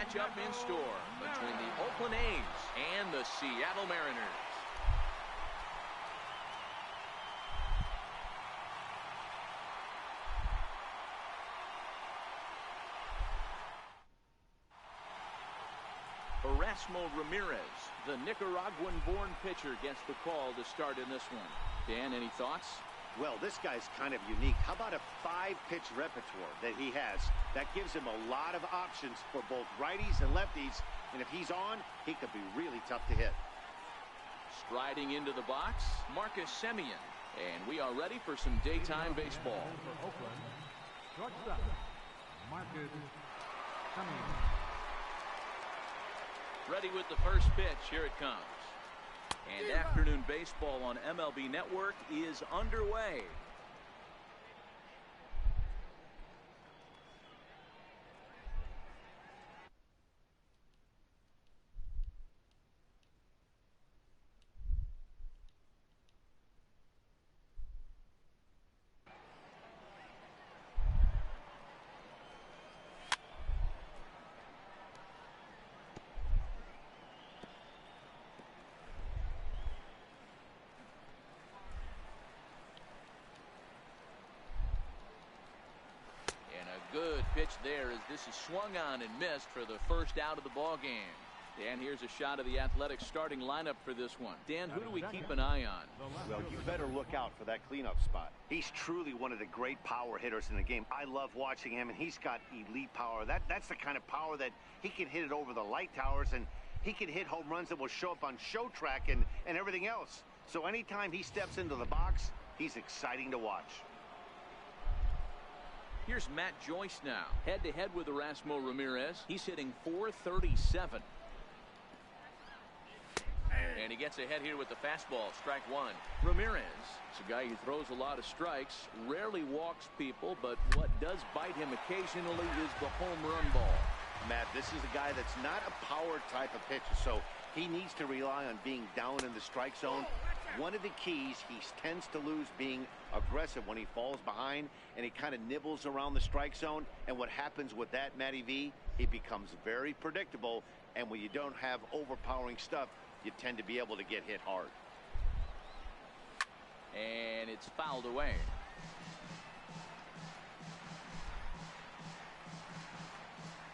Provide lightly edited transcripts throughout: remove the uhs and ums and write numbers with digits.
matchup in store between the Oakland A's and the Seattle Mariners. Erasmo Ramirez, the Nicaraguan-born pitcher, gets the call to start in this one. Dan, any thoughts? Well, this guy's kind of unique. How about a 5-pitch repertoire that he has? That gives him a lot of options for both righties and lefties. And if he's on, he could be really tough to hit. Striding into the box, Marcus Semien. And we are ready for some daytime baseball. For Oakland, shortstop, Marcus Semien. Ready with the first pitch. Here it comes. And afternoon baseball on MLB Network is underway. Good pitch there as this is swung on and missed for the first out of the ball game. Dan, here's a shot of the Athletics starting lineup for this one. Dan, who do we keep an eye on? Well, you better look out for that cleanup spot. He's truly one of the great power hitters in the game. I love watching him, and he's got elite power. That's the kind of power that he can hit it over the light towers, and he can hit home runs that will show up on show track and everything else. So anytime he steps into the box, he's exciting to watch. Here's Matt Joyce now, head-to-head with Erasmo Ramirez. He's hitting .437. And he gets ahead here with the fastball, strike one. Ramirez is a guy who throws a lot of strikes, rarely walks people, but what does bite him occasionally is the home run ball. Matt, this is a guy that's not a power type of pitcher, so he needs to rely on being down in the strike zone. One of the keys, he tends to lose being aggressive when he falls behind, and he kind of nibbles around the strike zone. And what happens with that, Matty V, he becomes very predictable, and when you don't have overpowering stuff, you tend to be able to get hit hard. And it's fouled away.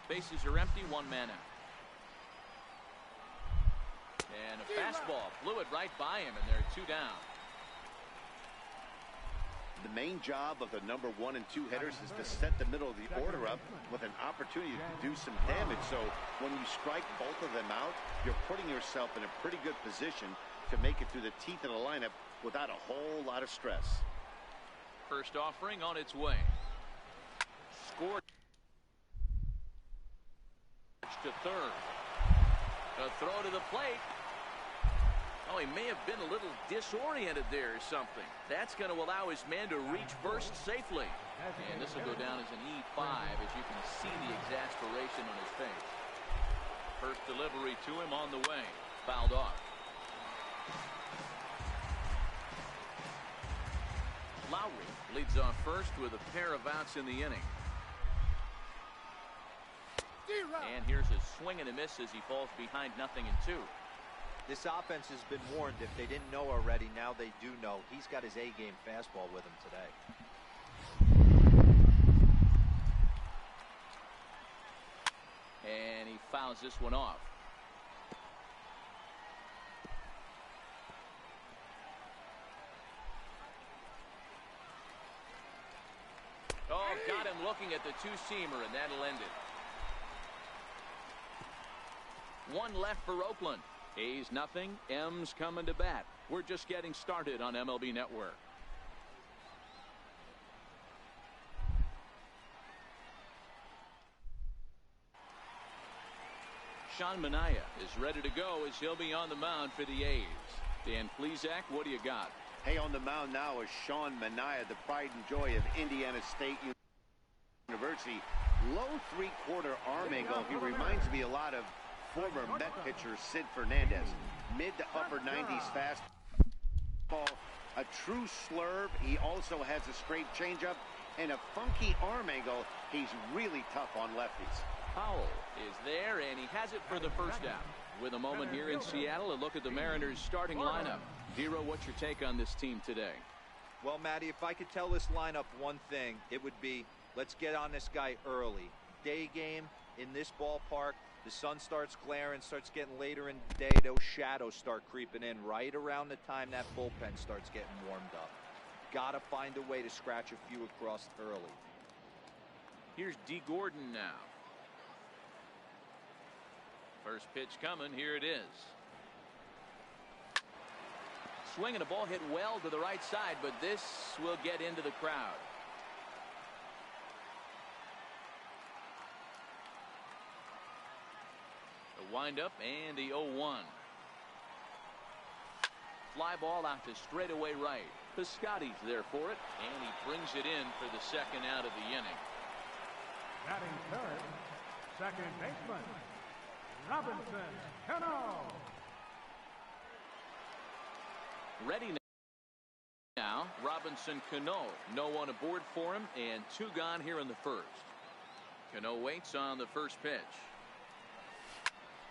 Bases are empty, one man out. And a fastball flew it right by him, and they're two down. The main job of the number 1 and 2 hitters is to set the middle of the order up with an opportunity to do some damage. So when you strike both of them out, you're putting yourself in a pretty good position to make it through the teeth of the lineup without a whole lot of stress. First offering on its way. Scored to third. A throw to the plate. Oh, he may have been a little disoriented there or something. That's going to allow his man to reach first safely. And this will go down as an E5 as you can see the exasperation on his face. First delivery to him on the way. Fouled off. Lowry leads off first with a pair of outs in the inning. And here's a swing and a miss as he falls behind 0-2. This offense has been warned. If they didn't know already, now they do know. He's got his A-game fastball with him today. And he fouls this one off. Oh, got him looking at the two-seamer, and that'll end it. One left for Oakland. A's nothing. M's coming to bat. We're just getting started on MLB Network. Sean Manaea is ready to go as he'll be on the mound for the A's. Dan Plesac, what do you got? Hey, on the mound now is Sean Manaea, the pride and joy of Indiana State University. Low three-quarter arm angle. He reminds me a lot of former Met pitcher Sid Fernandez. Mid to upper 90s fastball, a true slurve. He also has a straight changeup and a funky arm angle. He's really tough on lefties. Powell is there, has it for the first down. With a moment here in Seattle, a look at the Mariners starting lineup. Dero, what's your take on this team today? Well, Matty, if I could tell this lineup one thing, it would be, let's get on this guy early. Day game in this ballpark, the sun starts glaring, starts getting later in the day, those shadows start creeping in right around the time that bullpen starts getting warmed up. Got to find a way to scratch a few across early. Here's D. Gordon now. First pitch coming. Here it is. Swinging a ball hit well to the right side, but this will get into the crowd. The windup and the 0-1. Fly ball out to straightaway right. Piscotty's there for it, and he brings it in for the second out of the inning. Batting third, second baseman, Robinson Cano. Ready now, Robinson Cano. No one aboard for him, and 2 gone here in the first. Cano waits on the first pitch.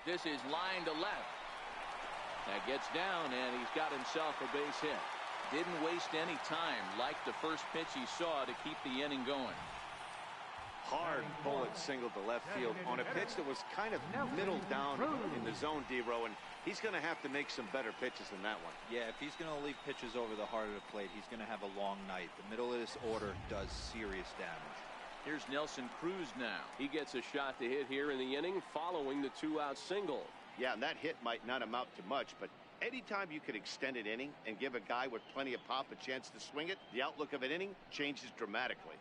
This is line to left. That gets down, and he's got himself a base hit. Didn't waste any time, like the first pitch he saw, to keep the inning going. Hard bullet single to left field on a pitch that was kind of middle down in the zone, Dero, and he's going to have to make some better pitches than that one. Yeah, if he's going to leave pitches over the heart of the plate, he's going to have a long night. The middle of this order does serious damage. Here's Nelson Cruz now. He gets a shot to hit here in the inning following the 2-out single. Yeah, and that hit might not amount to much, but anytime you could extend an inning and give a guy with plenty of pop a chance to swing it, the outlook of an inning changes dramatically.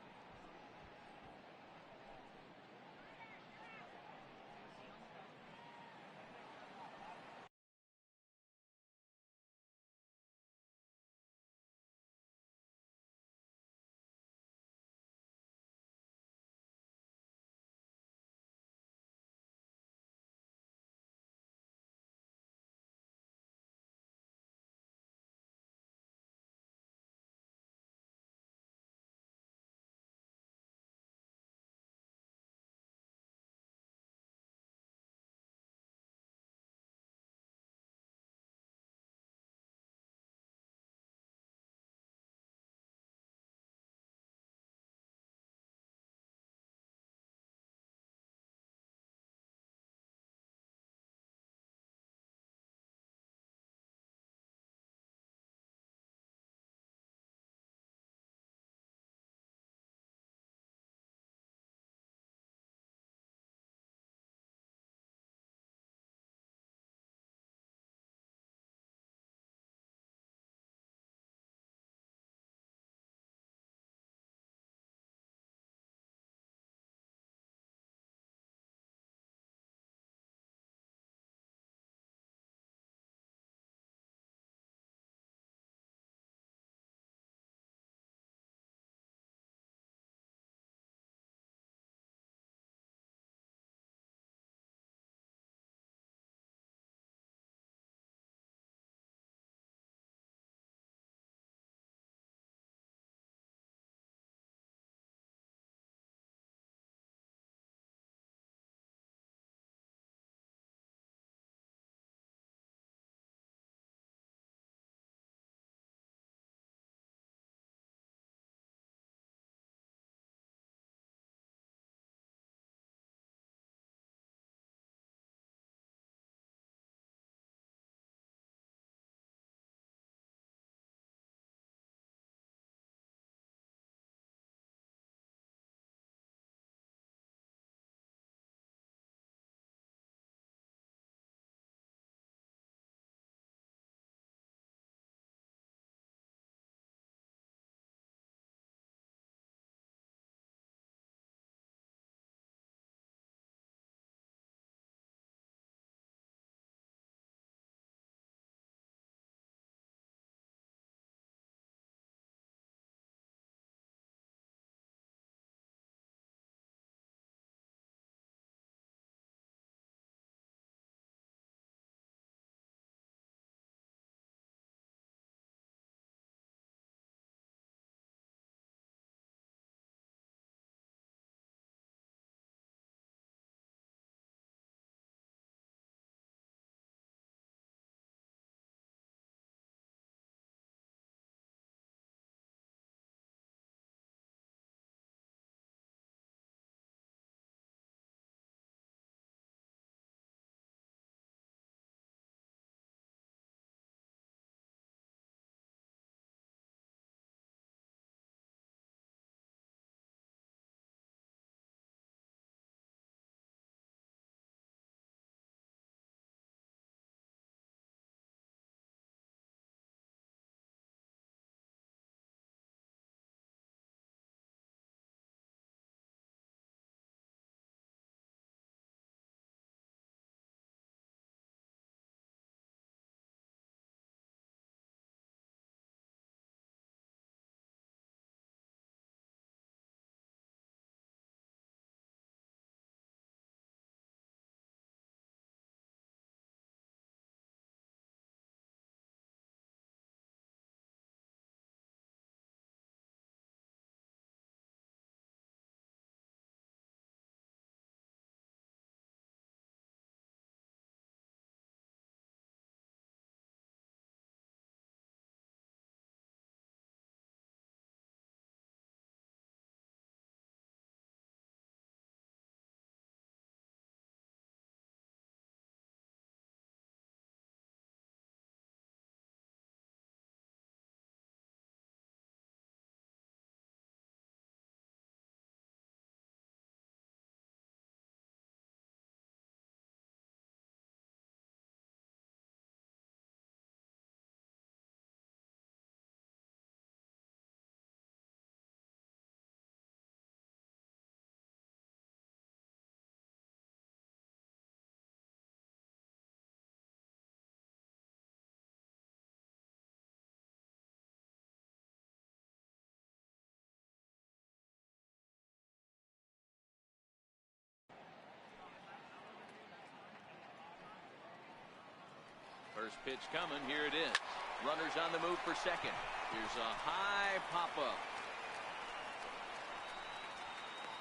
First pitch coming. Here it is. Runners on the move for second. Here's a high pop-up.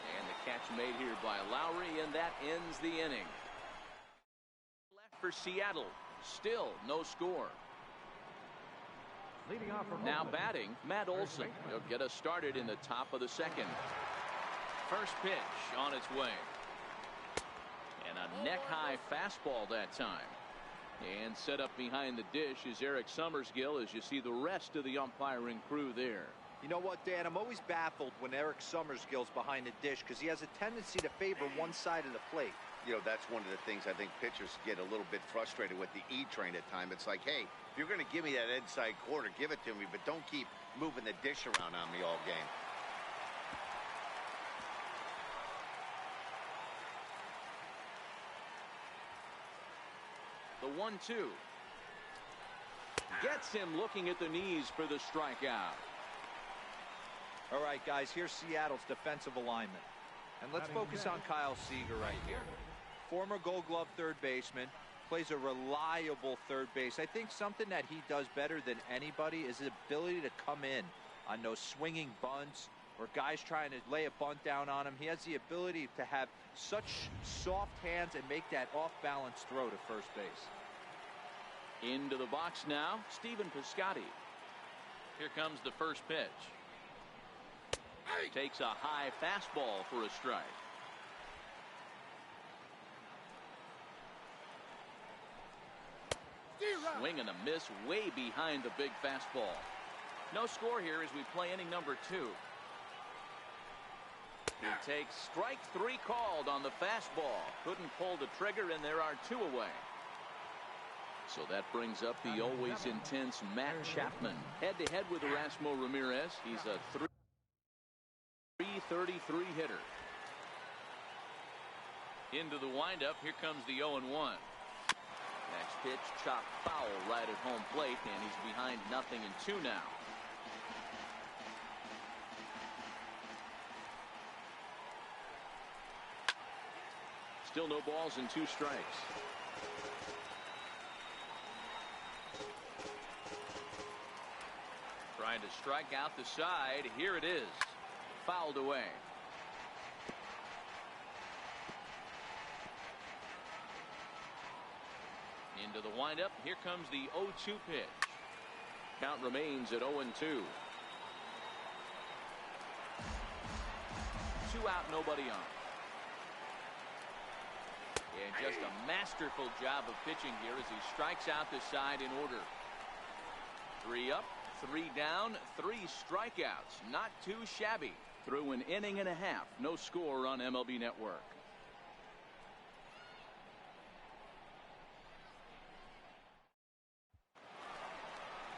And the catch made here by Lowry, and that ends the inning. Left for Seattle. Still no score. Leading off from Now Oakland, batting, Matt Olson. He'll get us started in the top of the second. First pitch on its way. And a neck-high fastball that time. And set up behind the dish is Eric Summersgill as you see the rest of the umpiring crew there. You know what, Dan? I'm always baffled when Eric Summersgill's behind the dish because he has a tendency to favor one side of the plate. You know, that's one of the things I think pitchers get a little bit frustrated with the E-train at times. It's like, hey, if you're going to give me that inside quarter, give it to me, but don't keep moving the dish around on me all game. The 1-2. Gets him looking at the knees for the strikeout. All right, guys, here's Seattle's defensive alignment. And let's focus on Kyle Seager right here. Former Gold Glove third baseman, plays a reliable third base. I think something that he does better than anybody is his ability to come in on those swinging bunts or guys trying to lay a bunt down on him. He has the ability to have such soft hands and make that off-balance throw to first base. Into the box now, Stephen Piscotty. Here comes the first pitch. Takes a high fastball for a strike. Swing and a miss way behind the big fastball. No score here as we play inning number 2. He takes strike 3 called on the fastball. Couldn't pull the trigger, and there are 2 away. So that brings up the always intense Matt Chapman. Head-to-head with Erasmo Ramirez. He's a 333 hitter. Into the windup. Here comes the 0-1. Next pitch, chopped foul right at home plate, and he's behind 0-2 now. Still no balls and 2 strikes. Trying to strike out the side. Here it is. Fouled away. Into the windup. Here comes the 0-2 pitch. Count remains at 0-2. 2 out, nobody on. And just a masterful job of pitching here as he strikes out the side in order. 3 up, 3 down, 3 strikeouts. Not too shabby. Through an inning and a half. No score on MLB Network.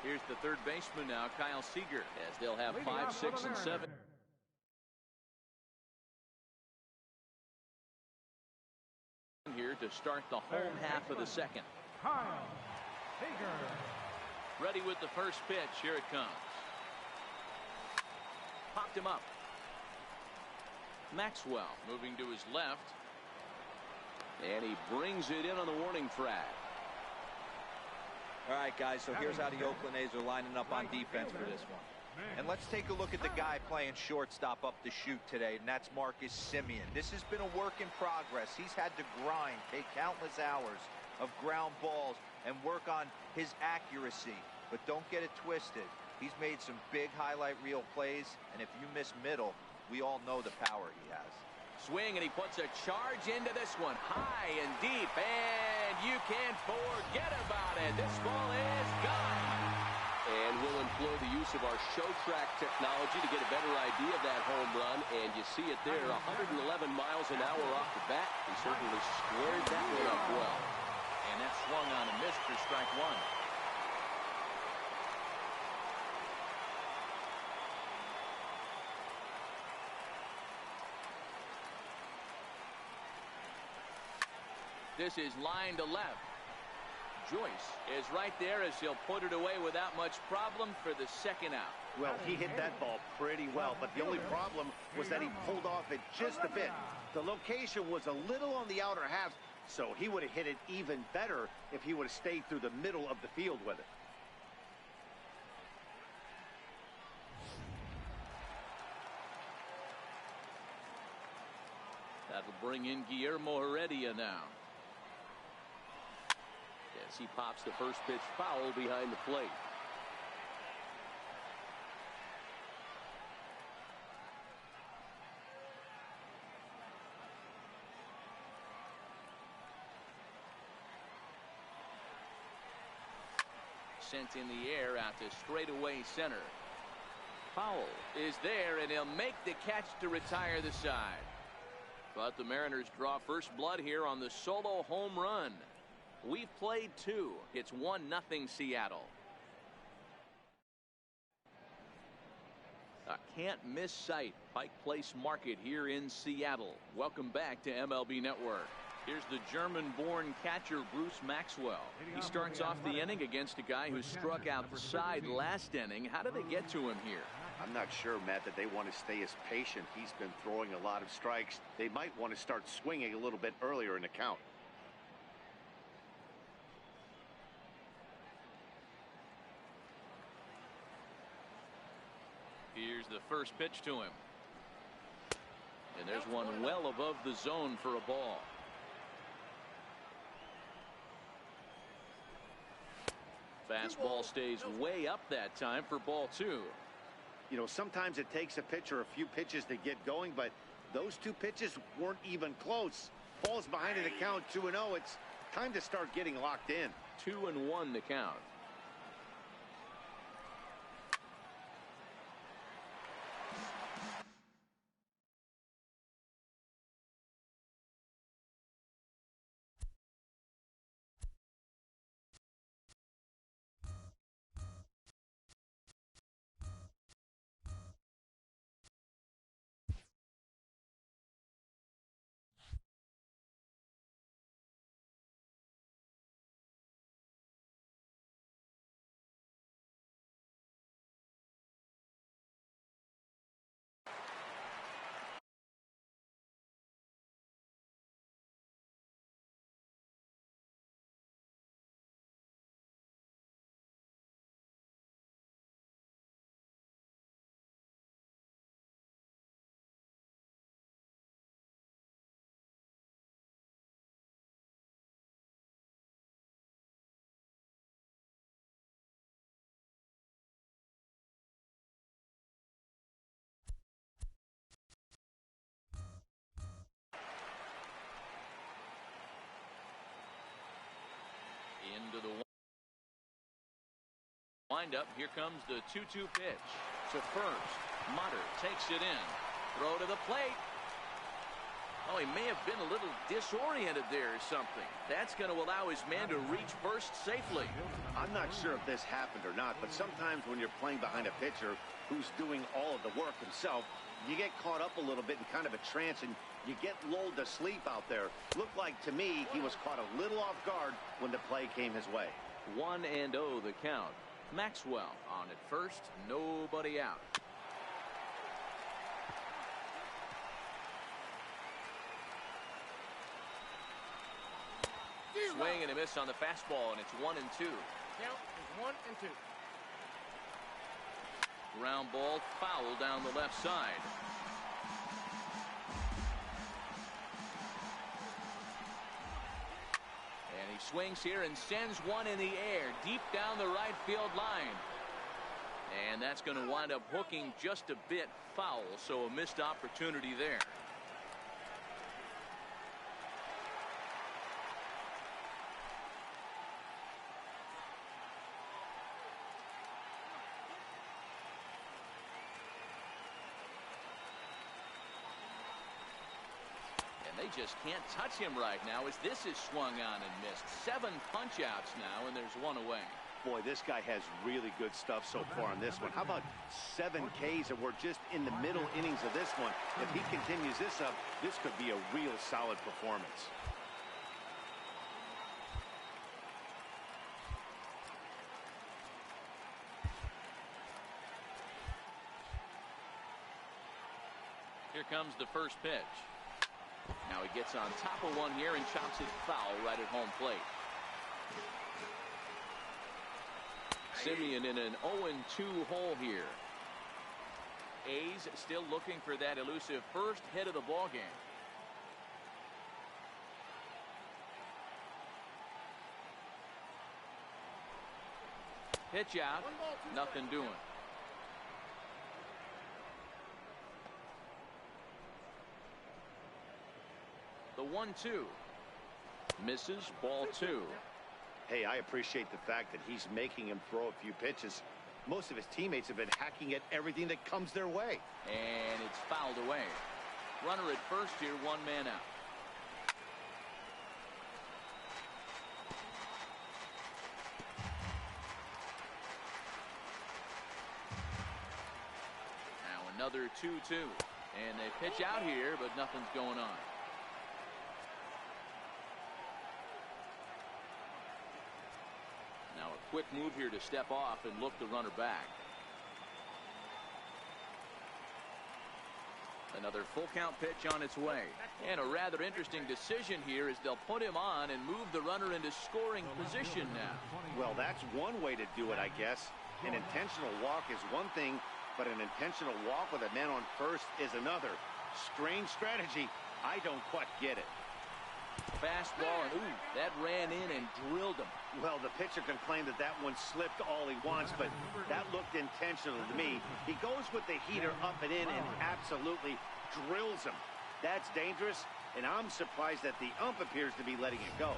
Here's the third baseman now, Kyle Seager, as they'll have 5, 6, and 7. Here to start the home half of the second. Kyle Seager. Ready with the first pitch. Here it comes. Popped him up. Maxwell moving to his left. And he brings it in on the warning track. All right, guys, so here's how the Oakland A's are lining up on defense for this one. And let's take a look at the guy playing shortstop up the chute today, and that's Marcus Semien. This has been a work in progress. He's had to grind, take countless hours of ground balls, and work on his accuracy. But don't get it twisted. He's made some big highlight reel plays, and if you miss middle, we all know the power he has. Swing, and he puts a charge into this one. High and deep, and you can't forget about it. This ball is gone. And we'll employ the use of our show track technology to get a better idea of that home run. And you see it there, 111 miles an hour off the bat. He certainly squared that one up well. And that swung on a miss for strike 1. This is line to left. Joyce is right there as he'll put it away without much problem for the second out. Well, he hit that ball pretty well, but the only problem was that he pulled off it just a bit. The location was a little on the outer half, So he would have hit it even better if he would have stayed through the middle of the field with it. That'll bring in Guillermo Heredia now. Yes, he pops the first pitch foul behind the plate. Sent in the air out to straightaway center. Powell is there, and he'll make the catch to retire the side. But the Mariners draw first blood here on the solo home run. We've played 2. It's 1-0 Seattle. A can't-miss sight, Pike Place Market here in Seattle. Welcome back to MLB Network. Here's the German-born catcher Bruce Maxwell. He starts off the inning against a guy who struck outside last inning. How did they get to him here? I'm not sure, Matt, that they want to stay as patient. He's been throwing a lot of strikes. They might want to start swinging a little bit earlier in the count. Here's the first pitch to him. And there's one well above the zone for a ball. Fastball stays way up that time for ball 2. You know, sometimes it takes a pitcher a few pitches to get going, but those 2 pitches weren't even close. Ball's behind in the count 2-0. It's time to start getting locked in. 2-1 the count. Into the windup. Here comes the 2-2 pitch to first. Mutter takes it in. Throw to the plate. Oh, he may have been a little disoriented there or something. That's going to allow his man to reach first safely. I'm not sure if this happened or not, but sometimes when you're playing behind a pitcher who's doing all of the work himself, you get caught up a little bit in kind of a trance and you get lulled to sleep out there. Looked like to me he was caught a little off guard when the play came his way. 1-0 the count. Maxwell on at first, nobody out. Swing and a miss on the fastball, and it's 1-2. Count is 1-2. Ground ball foul down the left side. And he swings here and sends one in the air deep down the right field line. And that's going to wind up hooking just a bit foul, so a missed opportunity there. They just can't touch him right now as this is swung on and missed. 7 punch-outs now, and there's 1 away. Boy, this guy has really good stuff so far on this one. How about 7 Ks, and we're just in the middle innings of this one. If he continues this up, this could be a real solid performance. Here comes the first pitch. Now he gets on top of one here and chops it foul right at home plate. Simeon in an 0-2 hole here. A's still looking for that elusive first hit of the ball game. Pitch out, nothing doing. The 1-2 misses, ball 2. Hey, I appreciate the fact that he's making him throw a few pitches. Most of his teammates have been hacking at everything that comes their way. And it's fouled away. Runner at first here, one man out. Now another 2-2. And they pitch out here, but nothing's going on. Now a quick move here to step off and look the runner back. Another full count pitch on its way. And a rather interesting decision here is they'll put him on and move the runner into scoring position now. Well, that's one way to do it, I guess. An intentional walk is one thing, but an intentional walk with a man on first is another. Strange strategy. I don't quite get it. Fastball, and ooh, that ran in and drilled him. Well, the pitcher can claim that that one slipped all he wants, but that looked intentional to me. He goes with the heater up and in and absolutely drills him. That's dangerous, and I'm surprised that the ump appears to be letting it go.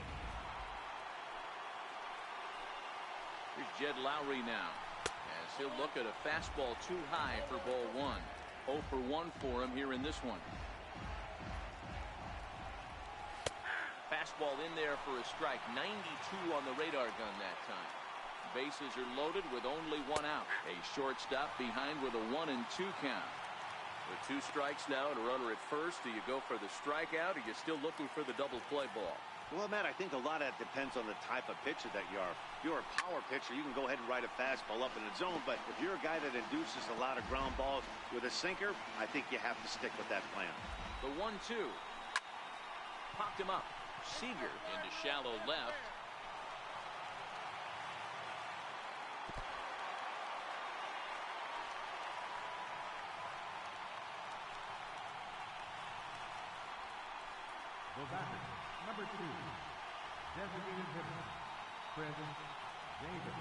Here's Jed Lowry now, as he'll look at a fastball too high for ball 1. 0 for 1 for him here in this one. Fastball in there for a strike. 92 on the radar gun that time. Bases are loaded with only one out. A shortstop behind with a 1-2 count. With 2 strikes now and a runner at first, do you go for the strikeout or are you still looking for the double play ball? Well, Matt, I think a lot of that depends on the type of pitcher that you are. If you're a power pitcher, you can go ahead and ride a fastball up in the zone, but if you're a guy that induces a lot of ground balls with a sinker, I think you have to stick with that plan. The 1-2. Popped him up. Seager into shallow left. The batter, number 2, designated hitter, Chris Davis.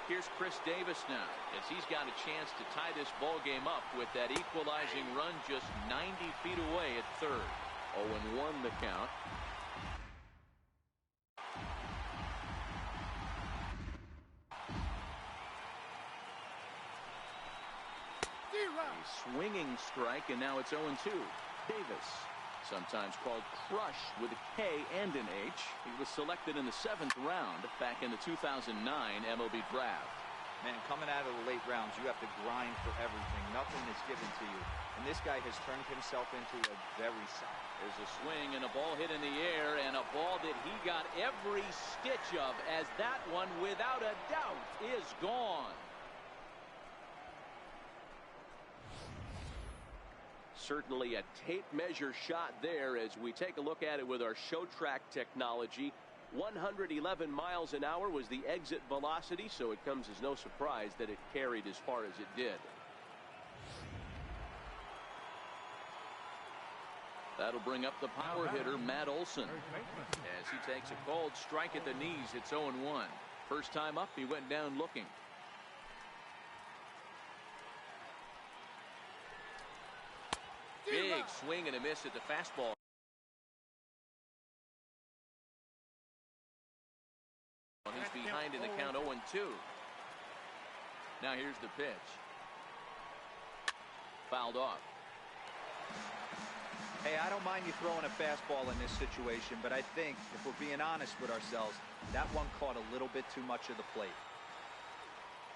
Here's Chris Davis now, as he's got a chance to tie this ball game up with that equalizing run just 90 feet away at third. 0-1 the count. A swinging strike, and now it's 0-2. Davis, sometimes called Crush with a K and an H. He was selected in the 7th round back in the 2009 MLB draft. Man, coming out of the late rounds, you have to grind for everything. Nothing is given to you. And this guy has turned himself into a very solid. There's a swing and a ball hit in the air, and a ball that he got every stitch of, as that one, without a doubt, is gone. Certainly a tape measure shot there as we take a look at it with our show track technology. 111 miles an hour was the exit velocity, so it comes as no surprise that it carried as far as it did. That'll bring up the power hitter, Matt Olson, as he takes a cold strike at the knees. It's 0-1. First time up, he went down looking. Big swing and a miss at the fastball. He's behind in the count, 0-2. Now here's the pitch. Fouled off. Hey, I don't mind you throwing a fastball in this situation, but I think if we're being honest with ourselves, that one caught a little bit too much of the plate.